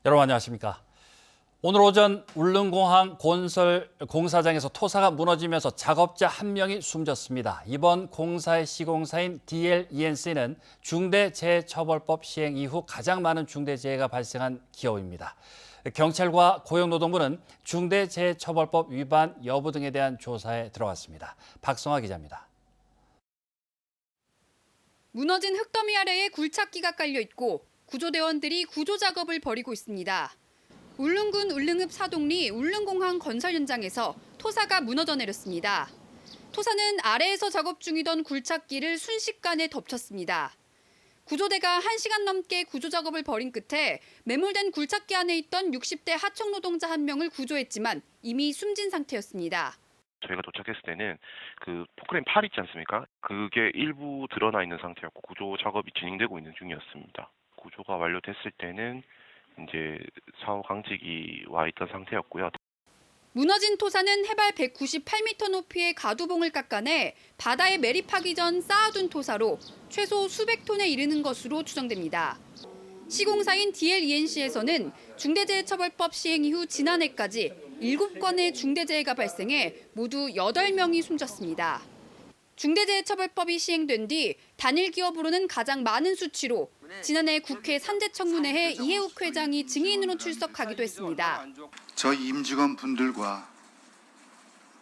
여러분 안녕하십니까? 오늘 오전 울릉공항 건설 공사장에서 토사가 무너지면서 작업자 한 명이 숨졌습니다. 이번 공사의 시공사인 DLENC는 중대재해처벌법 시행 이후 가장 많은 중대재해가 발생한 기업입니다. 경찰과 고용노동부는 중대재해처벌법 위반 여부 등에 대한 조사에 들어갔습니다. 박성아 기자입니다. 무너진 흙더미 아래에 굴착기가 깔려 있고 구조대원들이 구조 작업을 벌이고 있습니다. 울릉군 울릉읍 사동리 울릉공항 건설 현장에서 토사가 무너져 내렸습니다. 토사는 아래에서 작업 중이던 굴착기를 순식간에 덮쳤습니다. 구조대가 1시간 넘게 구조 작업을 벌인 끝에 매몰된 굴착기 안에 있던 60대 하청 노동자 한 명을 구조했지만 이미 숨진 상태였습니다. 저희가 도착했을 때는 그 포크레인 팔 있지 않습니까? 그게 일부 드러나 있는 상태였고 구조 작업이 진행되고 있는 중이었습니다. 구조가 완료됐을 때는 이제 사후 강직이 와 있던 상태였고요. 무너진 토사는 해발 198m 높이의 가두봉을 깎아내 바다에 매립하기 전 쌓아둔 토사로 최소 수백 톤에 이르는 것으로 추정됩니다. 시공사인 DLENC에서는 중대재해처벌법 시행 이후 지난해까지 7건의 중대재해가 발생해 모두 8명이 숨졌습니다. 중대재해처벌법이 시행된 뒤 단일 기업으로는 가장 많은 수치로 지난해 국회 산재청문회에 이해욱 회장이 증인으로 출석하기도 했습니다. 저희 임직원 분들과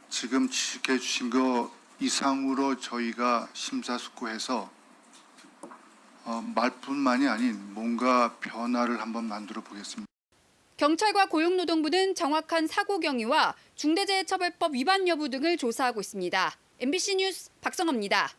지금 지적해 주신 거 이상으로 저희가 심사숙고해서 말뿐만이 아닌 뭔가 변화를 한번 만들어 보겠습니다. 경찰과 고용노동부는 정확한 사고 경위와 중대재해처벌법 위반 여부 등을 조사하고 있습니다. MBC 뉴스 박성아입니다.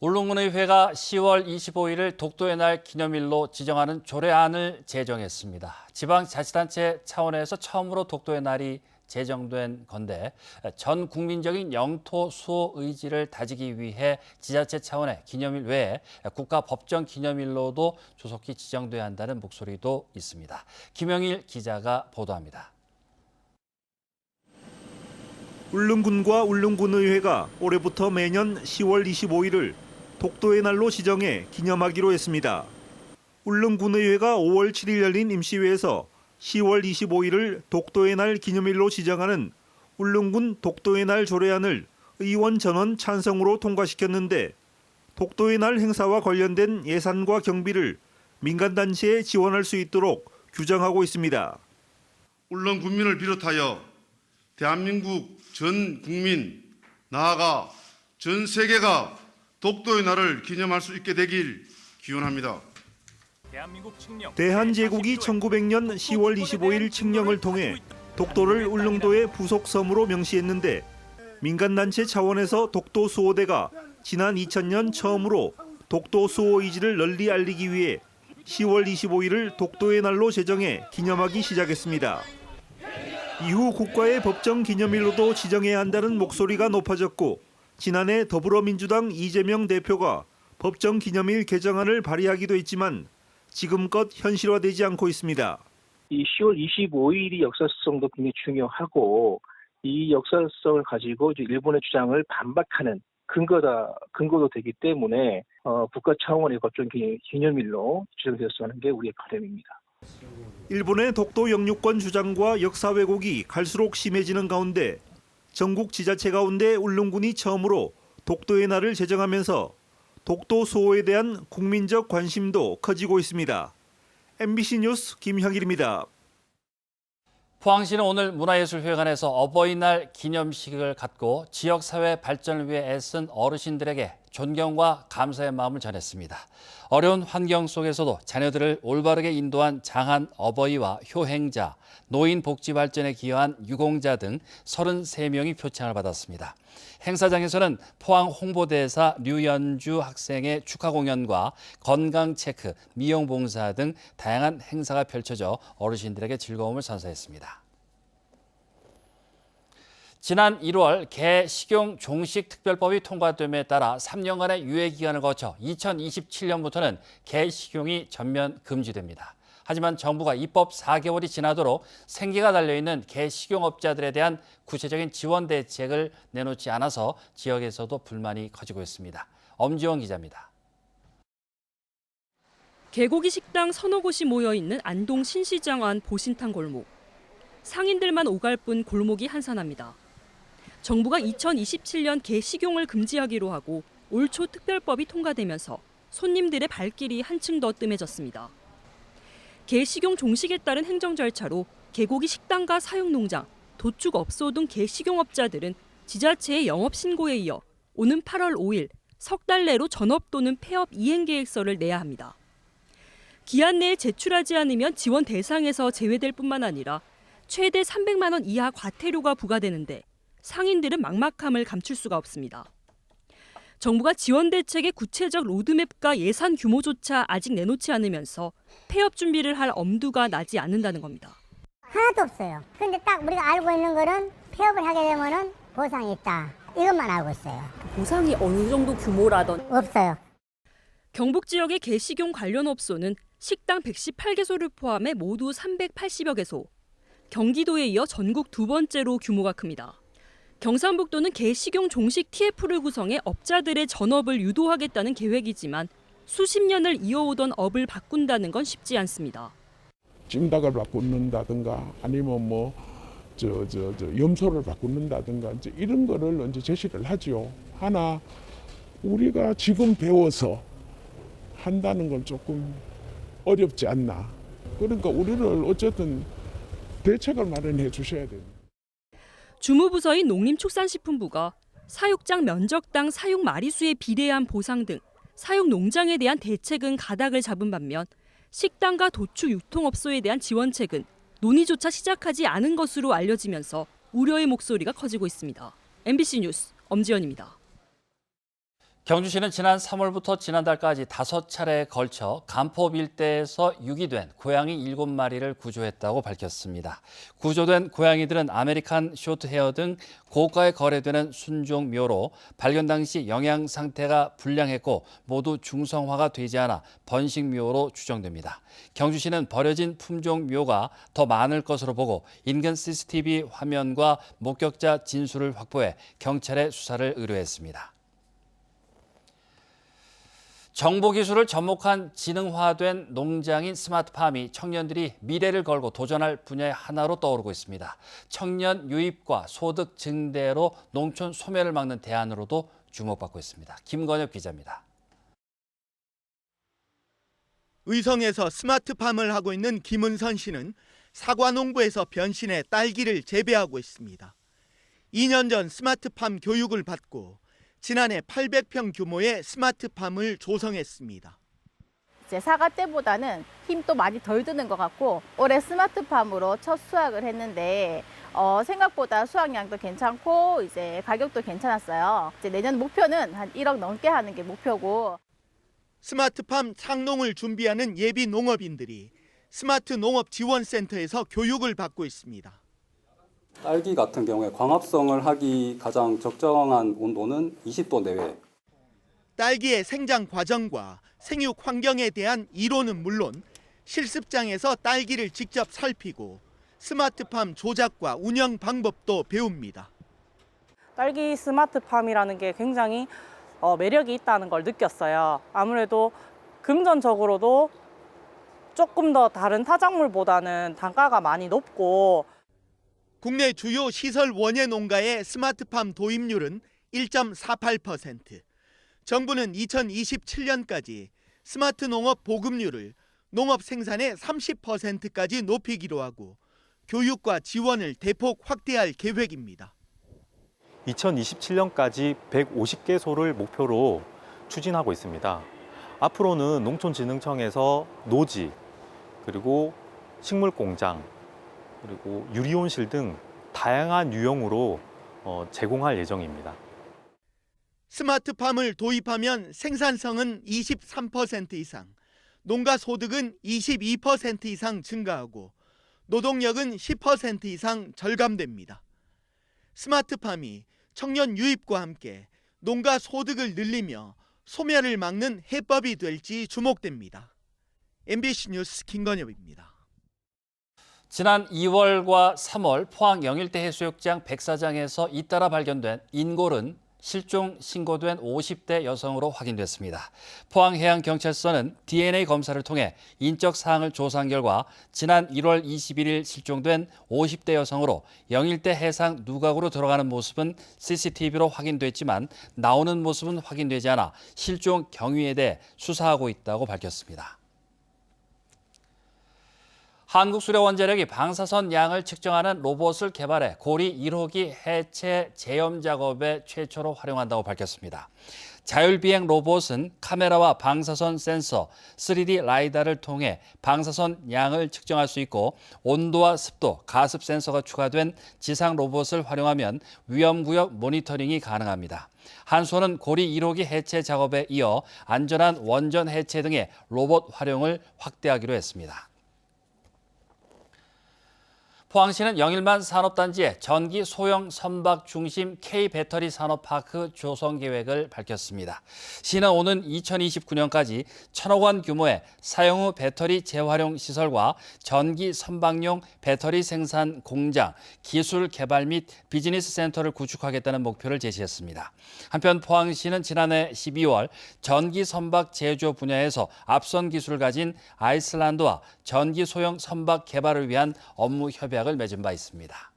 울릉군의회가 10월 25일을 독도의 날 기념일로 지정하는 조례안을 제정했습니다. 지방자치단체 차원에서 처음으로 독도의 날이 제정된 건데 전 국민적인 영토 수호 의지를 다지기 위해 지자체 차원의 기념일 외에 국가 법정 기념일로도 조속히 지정돼야 한다는 목소리도 있습니다. 김영일 기자가 보도합니다. 울릉군과 울릉군의회가 올해부터 매년 10월 25일을 독도의 날로 지정해 기념하기로 했습니다. 울릉군의회가 5월 7일 열린 임시회에서 10월 25일을 독도의 날 기념일로 지정하는 울릉군 독도의 날 조례안을 의원 전원 찬성으로 통과시켰는데 독도의 날 행사와 관련된 예산과 경비를 민간단체에 지원할 수 있도록 규정하고 있습니다. 울릉군민을 비롯하여 대한민국 전 국민, 나아가 전 세계가 독도의 날을 기념할 수 있게 되길 기원합니다. 대한제국이 1900년 10월 25일 칙령을 통해 독도를 울릉도의 부속 섬으로 명시했는데 민간단체 차원에서 독도 수호대가 지난 2000년 처음으로 독도 수호 의지를 널리 알리기 위해 10월 25일을 독도의 날로 제정해 기념하기 시작했습니다. 이후 국가의 법정 기념일로도 지정해야 한다는 목소리가 높아졌고 지난해 더불어민주당 이재명 대표가 법정 기념일 개정안을 발의하기도 했지만 지금껏 현실화되지 않고 있습니다. 이 10월 25일이 역사성도 굉장히 중요하고 이 역사성을 가지고 이제 일본의 주장을 반박하는 근거도 되기 때문에 국가 차원의 법정 기념일로 지정되었으면 하는 게 우리의 바람입니다. 일본의 독도 영유권 주장과 역사 왜곡이 갈수록 심해지는 가운데 전국 지자체 가운데 울릉군이 처음으로 독도의 날을 제정하면서 독도 수호에 대한 국민적 관심도 커지고 있습니다. MBC 뉴스 김형일입니다. 포항시는 오늘 문화예술회관에서 어버이날 기념식을 갖고 지역사회 발전을 위해 애쓴 어르신들에게 존경과 감사의 마음을 전했습니다. 어려운 환경 속에서도 자녀들을 올바르게 인도한 장한 어버이와 효행자, 노인 복지 발전에 기여한 유공자 등 33명이 표창을 받았습니다. 행사장에서는 포항 홍보대사 류연주 학생의 축하 공연과 건강 체크, 미용 봉사 등 다양한 행사가 펼쳐져 어르신들에게 즐거움을 선사했습니다. 지난 1월 개 식용 종식 특별법이 통과됨에 따라 3년간의 유예 기간을 거쳐 2027년부터는 개 식용이 전면 금지됩니다. 하지만 정부가 입법 4개월이 지나도록 생계가 달려있는 개 식용업자들에 대한 구체적인 지원 대책을 내놓지 않아서 지역에서도 불만이 커지고 있습니다. 엄지원 기자입니다. 개고기 식당 서너 곳이 모여있는 안동 신시장 안 보신탕 골목. 상인들만 오갈 뿐 골목이 한산합니다. 정부가 2027년 개 식용을 금지하기로 하고 올 초 특별법이 통과되면서 손님들의 발길이 한층 더 뜸해졌습니다. 개 식용 종식에 따른 행정 절차로 개고기 식당과 사육농장, 도축업소 등 개 식용업자들은 지자체의 영업신고에 이어 오는 8월 5일 석 달 내로 전업 또는 폐업 이행계획서를 내야 합니다. 기한 내에 제출하지 않으면 지원 대상에서 제외될 뿐만 아니라 최대 300만 원 이하 과태료가 부과되는데 상인들은 막막함을 감출 수가 없습니다. 정부가 지원 대책의 구체적 로드맵과 예산 규모조차 아직 내놓지 않으면서 폐업 준비를 할 엄두가 나지 않는다는 겁니다. 하나도 없어요. 근데 딱 우리가 알고 있는 거는 폐업을 하게 되면은 보상이 있다. 이것만 알고 있어요. 보상이 어느 정도 규모라던 없어요. 경북 지역의 개식용 관련 업소는 식당 118개소를 포함해 모두 380여 개소. 경기도에 이어 전국 두 번째로 규모가 큽니다. 경상북도는 개식용 종식 TF를 구성해 업자들의 전업을 유도하겠다는 계획이지만 수십 년을 이어오던 업을 바꾼다는 건 쉽지 않습니다. 찜닭을 바꾼다든가 아니면 염소를 바꾼다든가 이제 이런 거를 이제 제시를 하죠. 하나 우리가 지금 배워서 한다는 건 조금 어렵지 않나. 그러니까 우리를 어쨌든 대책을 마련해 주셔야 됩니다. 주무부서인 농림축산식품부가 사육장 면적당 사육 마리수에 비례한 보상 등 사육 농장에 대한 대책은 가닥을 잡은 반면 식당과 도축 유통업소에 대한 지원책은 논의조차 시작하지 않은 것으로 알려지면서 우려의 목소리가 커지고 있습니다. MBC 뉴스 엄지연입니다. 경주시는 지난 3월부터 지난달까지 5차례에 걸쳐 간포 일대에서 유기된 고양이 7마리를 구조했다고 밝혔습니다. 구조된 고양이들은 아메리칸 쇼트헤어 등 고가에 거래되는 순종묘로 발견 당시 영양 상태가 불량했고 모두 중성화가 되지 않아 번식묘로 추정됩니다. 경주시는 버려진 품종묘가 더 많을 것으로 보고 인근 CCTV 화면과 목격자 진술을 확보해 경찰에 수사를 의뢰했습니다. 정보기술을 접목한 지능화된 농장인 스마트팜이 청년들이 미래를 걸고 도전할 분야의 하나로 떠오르고 있습니다. 청년 유입과 소득 증대로 농촌 소멸을 막는 대안으로도 주목받고 있습니다. 김건엽 기자입니다. 의성에서 스마트팜을 하고 있는 김은선 씨는 사과농부에서 변신해 딸기를 재배하고 있습니다. 2년 전 스마트팜 교육을 받고 지난해 800평 규모의 스마트팜을 조성했습니다. 이제 사과 때보다는 힘도 많이 덜 드는 것 같고 올해 스마트팜으로 첫 수확을 했는데 생각보다 수확량도 괜찮고 이제 가격도 괜찮았어요. 이제 내년 목표는 한 1억 넘게 하는 게 목표고. 스마트팜 창농을 준비하는 예비 농업인들이 스마트 농업 지원센터에서 교육을 받고 있습니다. 딸기 같은 경우에 광합성을 하기 가장 적정한 온도는 20도 내외. 딸기의 생장 과정과 생육 환경에 대한 이론은 물론 실습장에서 딸기를 직접 살피고 스마트팜 조작과 운영 방법도 배웁니다. 딸기 스마트팜이라는 게 굉장히 매력이 있다는 걸 느꼈어요. 아무래도 금전적으로도 조금 더 다른 타작물보다는 단가가 많이 높고 국내 주요 시설 원예 농가의 스마트팜 도입률은 1.48%. 정부는 2027년까지 스마트 농업 보급률을 농업 생산의 30%까지 높이기로 하고 교육과 지원을 대폭 확대할 계획입니다. 2027년까지 150개소를 목표로 추진하고 있습니다. 앞으로는 농촌진흥청에서 노지, 그리고 식물공장, 그리고 유리온실 등 다양한 유형으로 제공할 예정입니다. 스마트팜을 도입하면 생산성은 23% 이상, 농가 소득은 22% 이상 증가하고 노동력은 10% 이상 절감됩니다. 스마트팜이 청년 유입과 함께 농가 소득을 늘리며 소멸을 막는 해법이 될지 주목됩니다. MBC 뉴스 김건엽입니다. 지난 2월과 3월 포항 영일대 해수욕장 백사장에서 잇따라 발견된 인골은 실종 신고된 50대 여성으로 확인됐습니다. 포항해양경찰서는 DNA 검사를 통해 인적 사항을 조사한 결과 지난 1월 21일 실종된 50대 여성으로 영일대 해상 누각으로 들어가는 모습은 CCTV로 확인됐지만 나오는 모습은 확인되지 않아 실종 경위에 대해 수사하고 있다고 밝혔습니다. 한국수력원자력이 방사선 양을 측정하는 로봇을 개발해 고리 1호기 해체 제염 작업에 최초로 활용한다고 밝혔습니다. 자율비행 로봇은 카메라와 방사선 센서, 3D 라이다를 통해 방사선 양을 측정할 수 있고 온도와 습도, 가습 센서가 추가된 지상 로봇을 활용하면 위험구역 모니터링이 가능합니다. 한수원은 고리 1호기 해체 작업에 이어 안전한 원전 해체 등의 로봇 활용을 확대하기로 했습니다. 포항시는 영일만 산업단지에 전기 소형 선박 중심 K배터리 산업파크 조성 계획을 밝혔습니다. 시는 오는 2029년까지 1,000억 원 규모의 사용 후 배터리 재활용 시설과 전기 선박용 배터리 생산 공장, 기술 개발 및 비즈니스 센터를 구축하겠다는 목표를 제시했습니다. 한편 포항시는 지난해 12월 전기 선박 제조 분야에서 앞선 기술을 가진 아이슬란드와 전기 소형 선박 개발을 위한 업무 협약을 맺은 바 있습니다.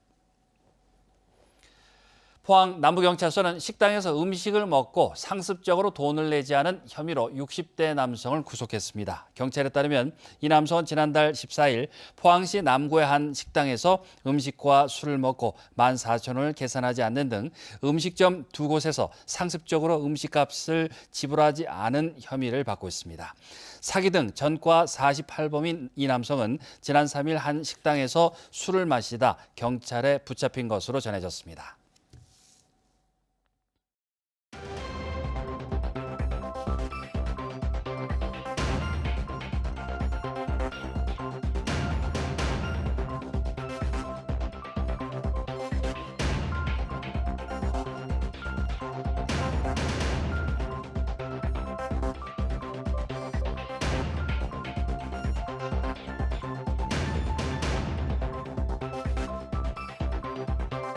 포항 남부경찰서는 식당에서 음식을 먹고 상습적으로 돈을 내지 않은 혐의로 60대 남성을 구속했습니다. 경찰에 따르면 이 남성은 지난달 14일 포항시 남구의 한 식당에서 음식과 술을 먹고 14,000원을 계산하지 않는 등 음식점 두 곳에서 상습적으로 음식값을 지불하지 않은 혐의를 받고 있습니다. 사기 등 전과 48범인 이 남성은 지난 3일 한 식당에서 술을 마시다 경찰에 붙잡힌 것으로 전해졌습니다.